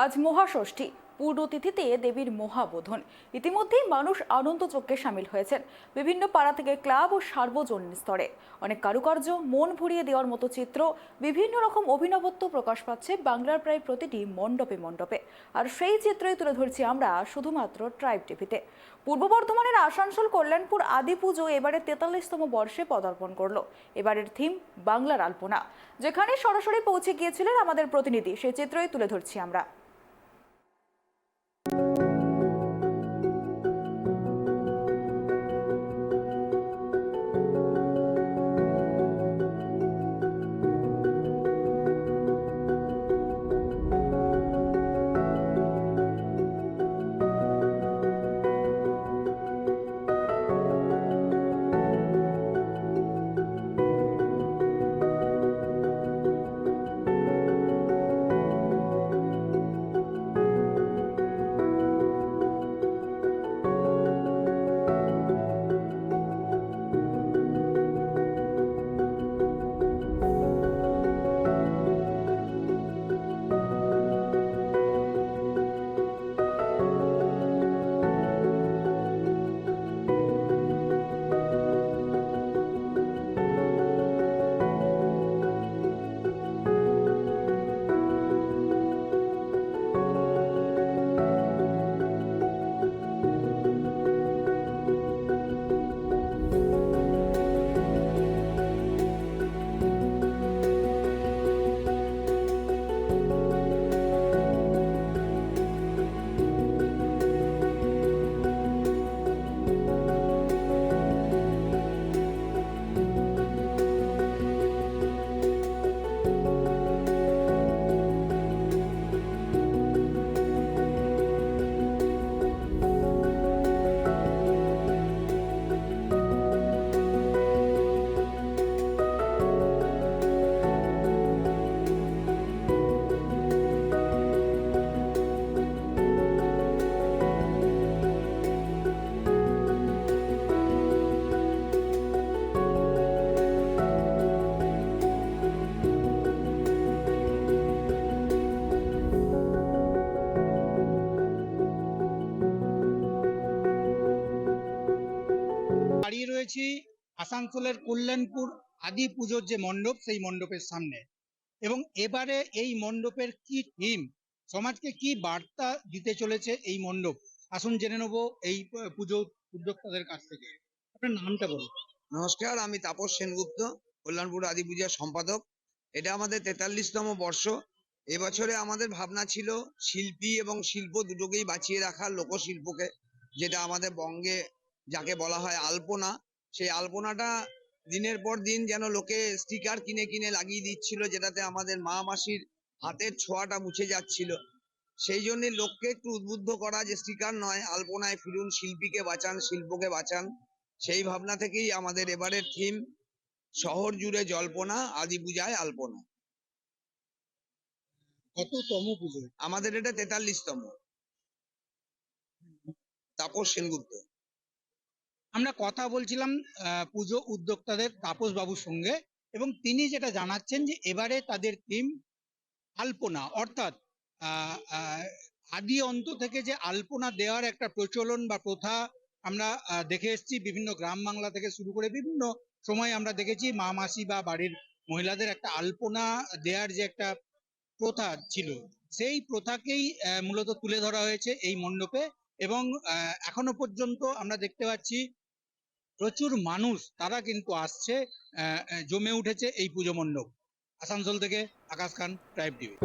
আজ মহাষষ্ঠী পূর্ণতিথিতে দেবীর মহাবোধন। ইতিমধ্যেই মানুষ আনন্দ যজ্ঞে সামিল হয়েছেন বিভিন্ন পাড়া থেকে ক্লাব ও সার্বজনীন স্তরে। অনেক কারুকার্য, মন ভরিয়ে দেওয়ার মতো চিত্র, বিভিন্ন রকম অভিনবত্ব প্রকাশ পাচ্ছে বাংলার প্রায় প্রতিটি মণ্ডপে মণ্ডপে। আর সেই চিত্রই তুলে ধরছি আমরা শুধুমাত্র ট্রাইব টিভিতে। পূর্ব বর্ধমানের আসানসোল কল্যাণপুর আদি পুজো এবারে 43তম বর্ষে পদার্পণ করলো। এবারের থিম বাংলার আলপনা, যেখানে সরাসরি পৌঁছে গিয়েছিলেন আমাদের প্রতিনিধি। সেই চিত্রই তুলে ধরছি আমরা। দাঁড়িয়ে রয়েছি আসানসোলের কল্যাণপুর আদি পুজোর যে মণ্ডপ, সেই মণ্ডপের সামনে। এবং এবারে এই মণ্ডপের কি থিম, সমাজকে কি বার্তা দিতে চলেছে এই মণ্ডপ, আসুন জেনে নেবো এই পুজো উদ্যোক্তাদের কাছ থেকে। আপনার নামটা বলুন। নমস্কার, আমি তাপস সেনগুপ্ত, কল্যাণপুর আদি পূজার সম্পাদক। এটা আমাদের 43তম বর্ষ। এবছরে আমাদের ভাবনা ছিল শিল্পী এবং শিল্প দুটোকেই বাঁচিয়ে রাখা, লোকশিল্পকে, যেটা আমাদের বঙ্গে যাকে বলা হয় আলপনা। সেই আলপনাটা দিনের পর দিন যেন লোকে স্টিকার কিনে কিনে লাগিয়ে দিচ্ছিল, যেটাতে আমাদের মা মাসির হাতের ছোঁয়াটা মুছে যাচ্ছিল। সেই জন্য লোককে একটু উদ্বুদ্ধ করা যে স্টিকার নয়, আলপনায় ফিরুন, শিল্পীকে বাঁচান, শিল্পকে বাঁচান। সেই ভাবনা থেকেই আমাদের এবারের থিম শহর জুড়ে জল্পনা, আদি পূজায় আলপনা। কততম পুজো? আমাদের এটা 43তম। তাপস সেনগুপ্ত। আমরা কথা বলছিলাম পুজো উদ্যোক্তাদের তাপস বাবুর সঙ্গে, এবং তিনি যেটা জানাচ্ছেন যে এবারে তাদের থিম আলপনা, অর্থাৎ আদি অন্ত থেকে যে আলপনা দেওয়ার একটা প্রচলন বা প্রথা আমরা দেখে এসেছি বিভিন্ন গ্রাম বাংলা থেকে শুরু করে বিভিন্ন সময় আমরা দেখেছি মা মাসি বা বাড়ির মহিলাদের একটা আলপনা দেওয়ার যে একটা প্রথা ছিল, সেই প্রথাকেই মূলত তুলে ধরা হয়েছে এই মণ্ডপে। এবং এখনো পর্যন্ত আমরা দেখতে পাচ্ছি প্রচুর মানুষ তারা কিন্তু আসছে, জমে উঠেছে এই পুজো মণ্ডপ। আসানসোল থেকে আকাশ খান, ট্রাইব টিভি।